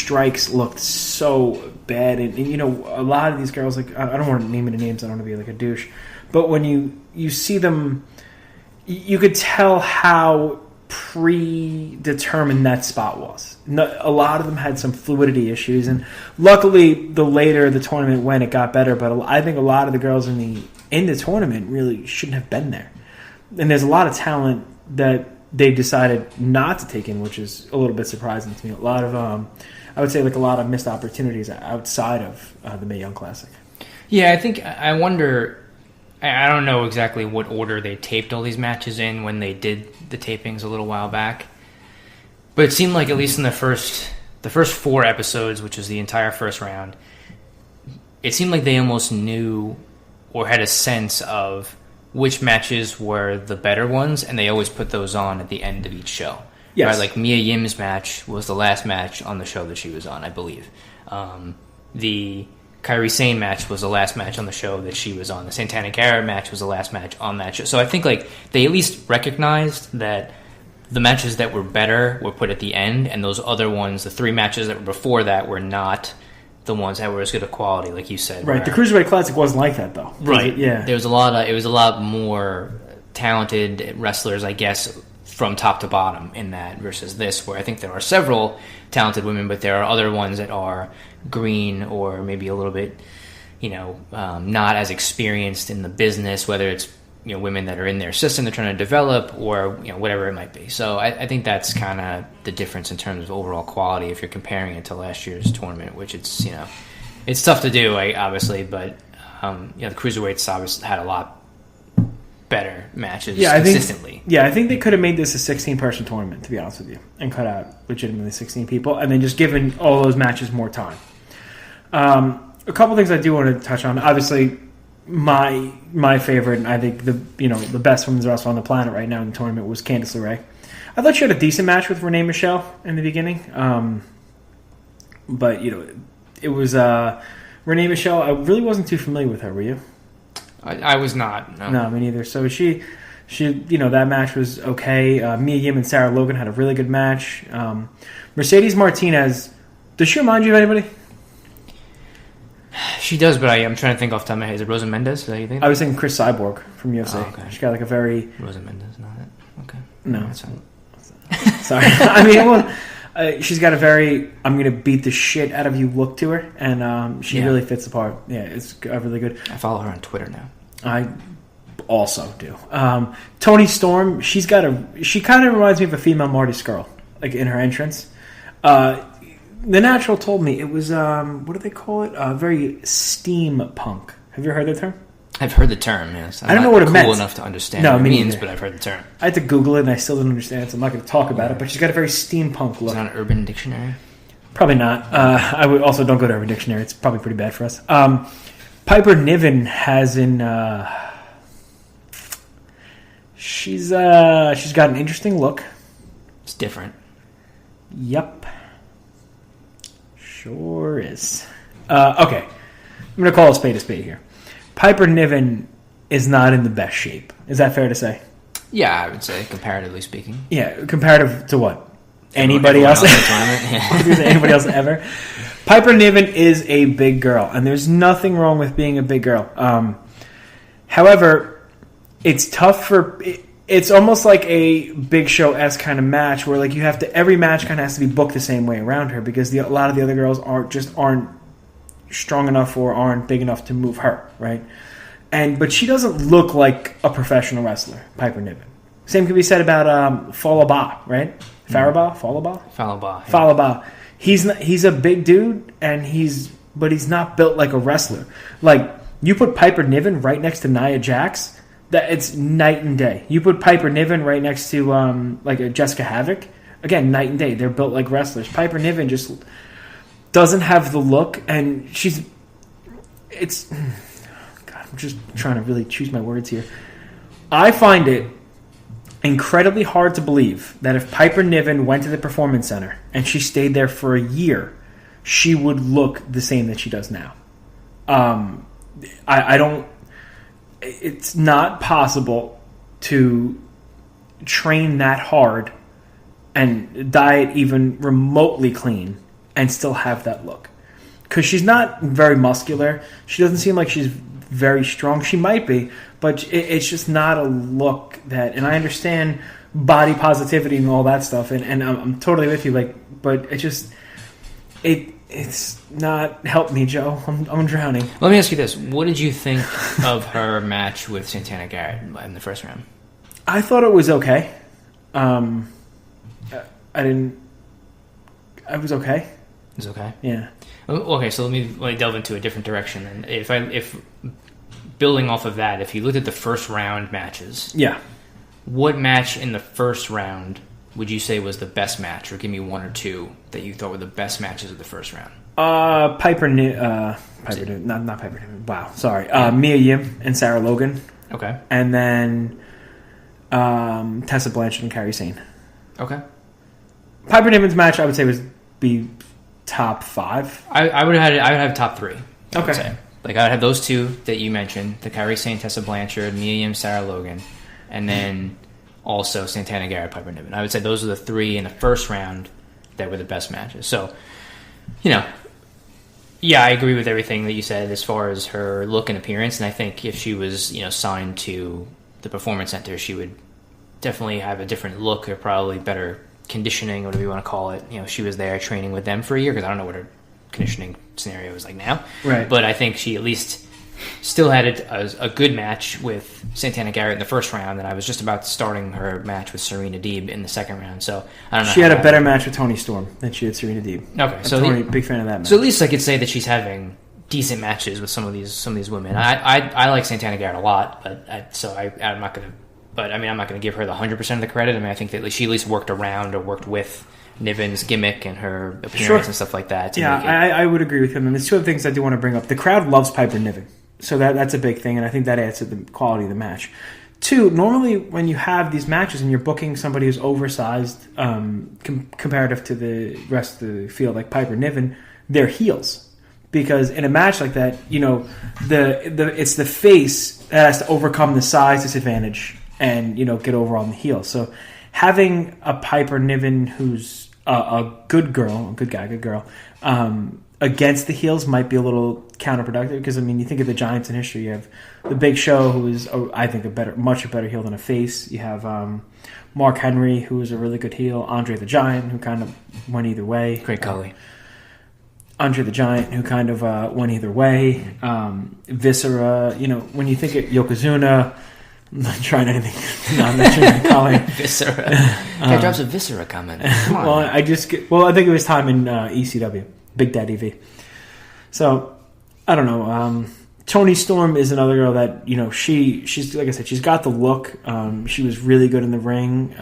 strikes looked so bad, and a lot of these girls, like, I don't want to name any names, I don't want to be like a douche, but when you see them, you could tell how predetermined that spot was. A lot of them had some fluidity issues, and luckily, the later the tournament went, it got better. But I think a lot of the girls in the tournament really shouldn't have been there. And there's a lot of talent that they decided not to take in, which is a little bit surprising to me. A lot of, I would say, like a lot of missed opportunities outside of the Mae Young Classic. Yeah, I wonder. I don't know exactly what order they taped all these matches in when they did the tapings a little while back. But it seemed like, at least in the first 4 episodes, which was the entire first round, it seemed like they almost knew or had a sense of which matches were the better ones, and they always put those on at the end of each show. Yes. Right? Like Mia Yim's match was the last match on the show that she was on, I believe. The Kairi Sane match was the last match on the show that she was on. The Santana Garrett match was the last match on that show. So I think like they at least recognized that the matches that were better were put at the end, and those other ones, the 3 matches that were before that, were not the ones that were as good a quality, like you said. Right. The Cruiserweight Classic wasn't like that, though. Right. Yeah. It was a lot more talented wrestlers, I guess, from top to bottom in that versus this, where I think there are several talented women, but there are other ones that are green or maybe a little bit, not as experienced in the business, whether it's, women that are in their system they're trying to develop or, whatever it might be. So I think that's kind of the difference in terms of overall quality if you're comparing it to last year's tournament, which it's tough to do, obviously, but, the Cruiserweights obviously had a lot better matches consistently. I think they could have made this a 16-person tournament, to be honest with you, and cut out legitimately 16 people, and then just given all those matches more time. A couple things I do want to touch on. Obviously, my favorite, and I think the best women's wrestler on the planet right now in the tournament was Candice LeRae. I thought she had a decent match with Renee Michelle in the beginning, but it was Renee Michelle. I really wasn't too familiar with her. Were you? I was not. No, me neither. So she, that match was okay. Mia Yim and Sarah Logan had a really good match. Mercedes Martinez, does she remind you of anybody? She does, but I'm trying to think off the top of my head. Is it Rosa Mendez? Is that you think? I was thinking Chris Cyborg from UFC. Oh, okay. She got like a very... Rosa Mendez, not it? Okay. No. That's fine. Sorry. I mean, she's got a very, I'm going to beat the shit out of you look to her, and she really fits the part. Yeah, it's really good. I follow her on Twitter now. I also do. Toni Storm, she kind of reminds me of a female Marty Scurll, like in her entrance. The Natural told me it was, what do they call it? Very steampunk. Have you heard that term? I've heard the term, yes. I don't know what it meant. Cool enough to understand what it means, but I've heard the term. I had to Google it, and I still didn't understand it, so I'm not going to talk about it, but she's got a very steampunk look. Is it on Urban Dictionary? Probably not. I would also don't go to Urban Dictionary. It's probably pretty bad for us. Piper Niven has she's got an interesting look. It's different. Yep. Sure is. Okay. I'm going to call a spade here. Piper Niven is not in the best shape. Is that fair to say? Yeah, I would say, comparatively speaking. Yeah, comparative to what? Anybody else? Anybody else ever? Piper Niven is a big girl, and there's nothing wrong with being a big girl. However, it's tough for... It's almost like a Big Show-esque kind of match where like every match kind of has to be booked the same way around her because a lot of the other girls aren't strong enough or aren't big enough to move her, right? But she doesn't look like a professional wrestler, Piper Niven. Same can be said about Falaba, right? Falaba. Falaba. He's a big dude, but he's not built like a wrestler. Like you put Piper Niven right next to Nia Jax, that it's night and day. You put Piper Niven right next to like a Jessica Havoc, again night and day. They're built like wrestlers. Piper Niven just doesn't have the look, and I'm just trying to really choose my words here. I find it incredibly hard to believe that if Piper Niven went to the Performance Center and she stayed there for a year, she would look the same that she does now. I don't... It's not possible to train that hard and diet even remotely clean and still have that look. Because she's not very muscular. She doesn't seem like she's very strong. She might be, but it's just not a look that... And I understand body positivity and all that stuff, and I'm totally with you. But it just... It's not... Help me, Joe. I'm drowning. Let me ask you this. What did you think of her match with Santana Garrett in the first round? I thought it was okay. I was okay. It's okay? Yeah. Okay, so let me delve into a different direction. And if building off of that, if you looked at the first round matches, yeah, what match in the first round would you say was the best match, or give me one or two that you thought were the best matches of the first round? Not Piper Niven. Wow, sorry. Mia Yim and Sarah Logan. Okay. And then Tessa Blanchard and Kairi Sane. Okay. Piper Niven's match, I would say, be top 5. I would have top 3. I would okay. say. I would have those two that you mentioned: the Kairi Sane, Tessa Blanchard, Mia Yim, Sarah Logan, and then also Santana Garrett, Piper Niven. I would say those are the 3 in the first round that were the best matches. So, yeah, I agree with everything that you said as far as her look and appearance, and I think if she was, signed to the Performance Center, she would definitely have a different look, or probably better conditioning, whatever you want to call it. She was there training with them for a year, because I don't know what her conditioning scenario is like now. Right. But I think she at least still had a good match with Santana Garrett in the first round, and I was just about starting her match with Serena Deeb in the second round. So I don't know. She had a better match with Toni Storm than she had Serena Deeb. Okay, so Tony, big fan of that match. So at least I could say that she's having decent matches with some of these women. I like Santana Garrett a lot, but I'm not going to. But I'm not going to give her the 100% of the credit. I think that she at least worked around or worked with Niven's gimmick and her appearance and stuff like that. I would agree with him. And there's two other things I do want to bring up. The crowd loves Piper Niven, so that's a big thing, and I think that adds to the quality of the match. 2, normally when you have these matches and you're booking somebody who's oversized comparative to the rest of the field, like Piper Niven, they're heels. Because in a match like that, it's the face that has to overcome the size disadvantage and get over on the heel. So having a Piper Niven who's a good girl, good girl, against the heels might be a little counterproductive. Because you think of the Giants in history. You have the Big Show, who is I think much better heel than a face. You have Mark Henry, who is a really good heel. Andre the Giant, who kind of went either way. Great Khali. Andre the Giant, who kind of went either way. Viscera, when you think of Yokozuna. I'm not trying anything. I'm not trying to call him Viscera. Guy drops a Viscera comment. Come on. Well, I think it was time in ECW, Big Daddy V. So I don't know. Toni Storm is another girl that she's like I said, she's got the look. She was really good in the ring.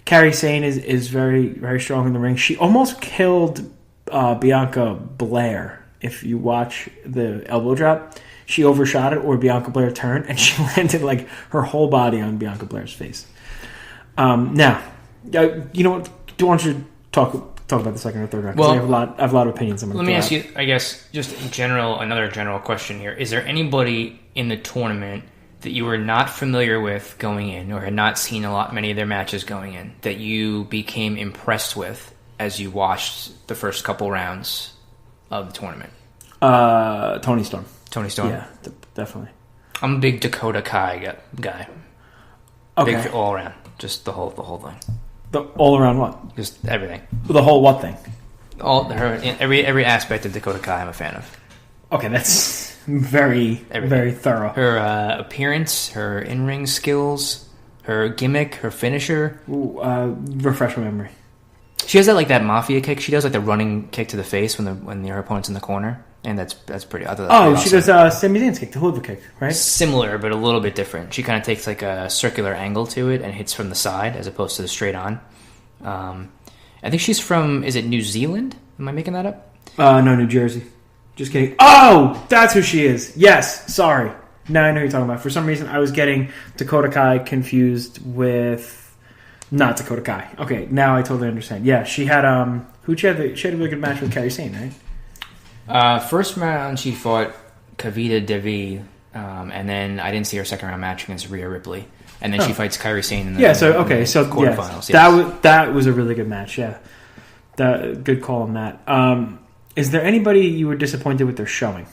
Kairi Sane is very, very strong in the ring. She almost killed Bianca Blair. If you watch the elbow drop. She overshot it, or Bianca Blair turned, and she landed her whole body on Bianca Blair's face. Now, you know what? Why don't you talk about the second or third round? Well, I have a lot of opinions. Let me ask you, I guess, just in general, another general question here: is there anybody in the tournament that you were not familiar with going in, or had not seen many of their matches going in, that you became impressed with as you watched the first couple rounds of the tournament? Toni Storm. Toni Storm? Yeah, definitely. I'm a big Dakota Kai guy. Okay. Big all around. Just the whole thing. The all around what? Just everything. The whole what thing? Every aspect of Dakota Kai I'm a fan of. Okay, that's very, very thorough. Her appearance, her in-ring skills, her gimmick, her finisher. Ooh, refresh my memory. She has that mafia kick. She does the running kick to the face when her opponent's in the corner. And that's pretty. She awesome. Does Sami Zayn's kick, the hoover kick, right? Similar, but a little bit different. She kind of takes a circular angle to it and hits from the side as opposed to the straight on. I think she's from. Is it New Zealand? Am I making that up? No, New Jersey. Just kidding. Oh, that's who she is. Yes. Sorry. Now I know who you're talking about. For some reason, I was getting Dakota Kai confused with not Dakota Kai. Okay, now I totally understand. Yeah, she had she had a really good match with Kairi Sane, right? First round, she fought Kavita Devi, and then I didn't see her second round match against Rhea Ripley, and then she fights Kairi Sane in the quarterfinals. Yes. That was a really good match. Yeah, Good call on that. Is there anybody you were disappointed with their showing?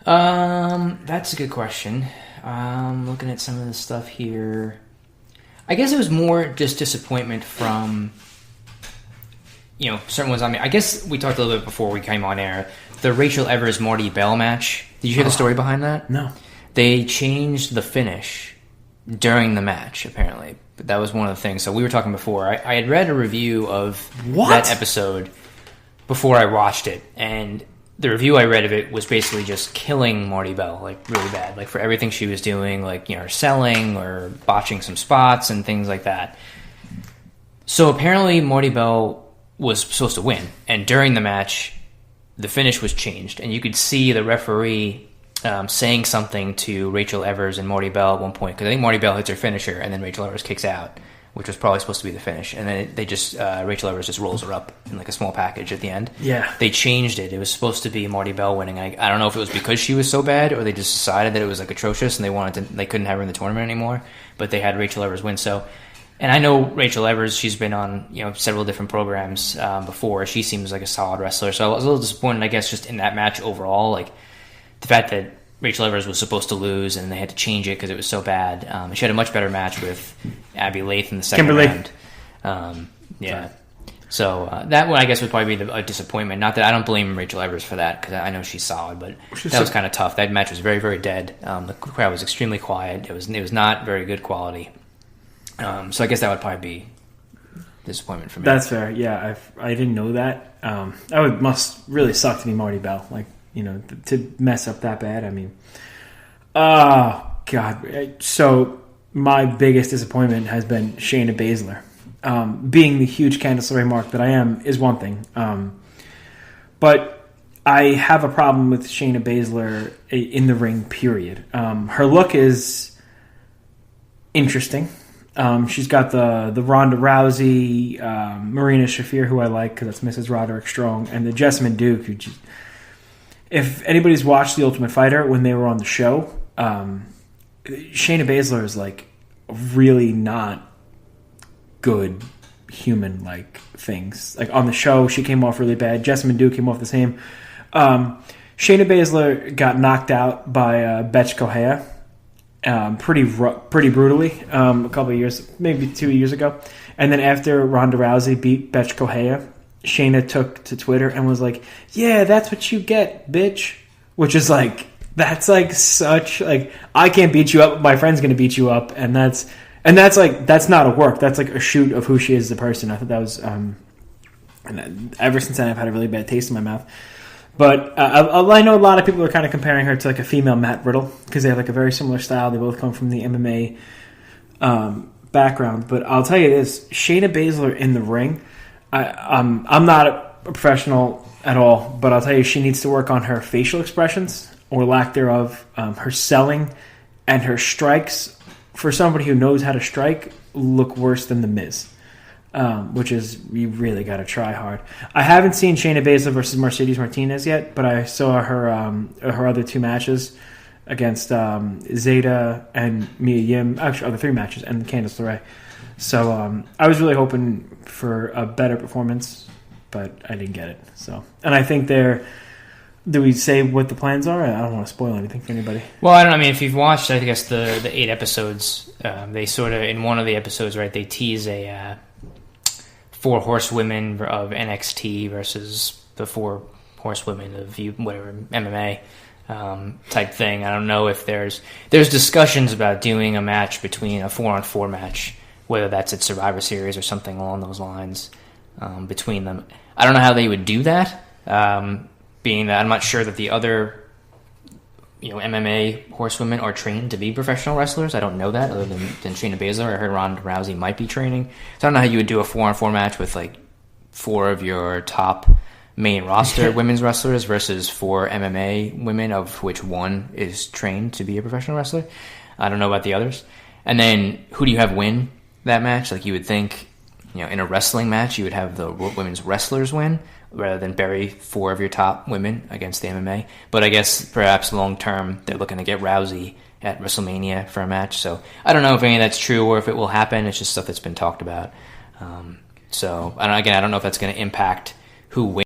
That's a good question. Looking at some of the stuff here, I guess it was more just disappointment from, certain ones. I mean, I guess we talked a little bit before we came on air. The Rachel Evers Marty Bell match. Did you hear the story behind that? No. They changed the finish during the match, apparently. But that was one of the things. So we were talking before. I had read a review of that episode before I watched it, and the review I read of it was basically just killing Marty Bell, like really bad, like for everything she was doing, like her selling or botching some spots and things like that. So apparently Marty Bell was supposed to win, and during the match, the finish was changed, and you could see the referee saying something to Rachel Evers and Marty Bell at one point, because I think Marty Bell hits her finisher, and then Rachel Evers kicks out, which was probably supposed to be the finish, and then Rachel Evers just rolls her up in like a small package at the end. Yeah, they changed it. It was supposed to be Marty Bell winning. I don't know if it was because she was so bad, or they just decided that it was like atrocious, and they couldn't have her in the tournament anymore. But they had Rachel Evers win. So, and I know Rachel Evers. She's been on several different programs before. She seems like a solid wrestler. So I was a little disappointed, I guess, just in that match overall. Like the fact that Rachel Evers was supposed to lose, and they had to change it because it was so bad. She had a much better match with Abby Lath in the second round. Yeah. So that one, I guess, would probably be a disappointment. Not that I don't blame Rachel Evers for that, because I know she's solid, but that was kind of tough. That match was very, very dead. The crowd was extremely quiet. It was not very good quality. So I guess that would probably be disappointment for me. That's fair. Yeah, I didn't know that. That must really suck to be Marty Bell. Like, to mess up that bad. I mean, oh God. So my biggest disappointment has been Shayna Baszler. Being the huge Candice LeRae mark that I am is one thing. But I have a problem with Shayna Baszler in the ring, period. Her look is interesting. She's got the Ronda Rousey, Marina Shafir, who I like because that's Mrs. Roderick Strong, and the Jessamine Duke, who if anybody's watched The Ultimate Fighter when they were on the show, Shayna Baszler is like really not good human-like things. Like on the show, she came off really bad. Jessamine Duke came off the same. Shayna Baszler got knocked out by Betch Kohea pretty brutally a couple of years, maybe 2 years ago. And then after Ronda Rousey beat Betch Kohea, Shayna took to Twitter and was like, "Yeah, that's what you get, bitch." Which is like, that's like such like, I can't beat you up, but my friend's gonna beat you up, and that's like, that's not a work. That's like a shoot of who she is as a person. I thought that was, and ever since then I've had a really bad taste in my mouth. But I know a lot of people are kind of comparing her to like a female Matt Riddle because they have like a very similar style. They both come from the MMA background. But I'll tell you this: Shayna Baszler in the ring. I'm not a professional at all, but I'll tell you, she needs to work on her facial expressions or lack thereof, her selling, and her strikes. For somebody who knows how to strike, look worse than The Miz, which is, you really got to try hard. I haven't seen Shayna Baszler versus Mercedes Martinez yet, but I saw her other two matches against Zeta and Mia Yim, actually other three matches, and Candice LeRae. So I was really hoping for a better performance, but I didn't get it. So, and I think do we say what the plans are? I don't want to spoil anything for anybody. Well, I don't know. I mean, if you've watched, I guess the 8 episodes, they sort of, in one of the episodes, right, they tease a 4 horsewomen of NXT versus the 4 horsewomen of whatever MMA type thing. I don't know if there's discussions about doing a match between a 4-on-4 match, whether that's at Survivor Series or something along those lines between them. I don't know how they would do that, being that I'm not sure that the other MMA horsewomen are trained to be professional wrestlers. I don't know that, other than Shayna Baszler. I heard Ronda Rousey might be training. So I don't know how you would do a 4-on-4 match with like 4 of your top main roster women's wrestlers versus 4 MMA women, of which 1 is trained to be a professional wrestler. I don't know about the others. And then who do you have win that match? Like, you would think, in a wrestling match, you would have the women's wrestlers win rather than bury 4 of your top women against the MMA. But I guess perhaps long term, they're looking to get Rousey at WrestleMania for a match. So I don't know if any of that's true or if it will happen. It's just stuff that's been talked about. So, and again, I don't know if that's going to impact who wins.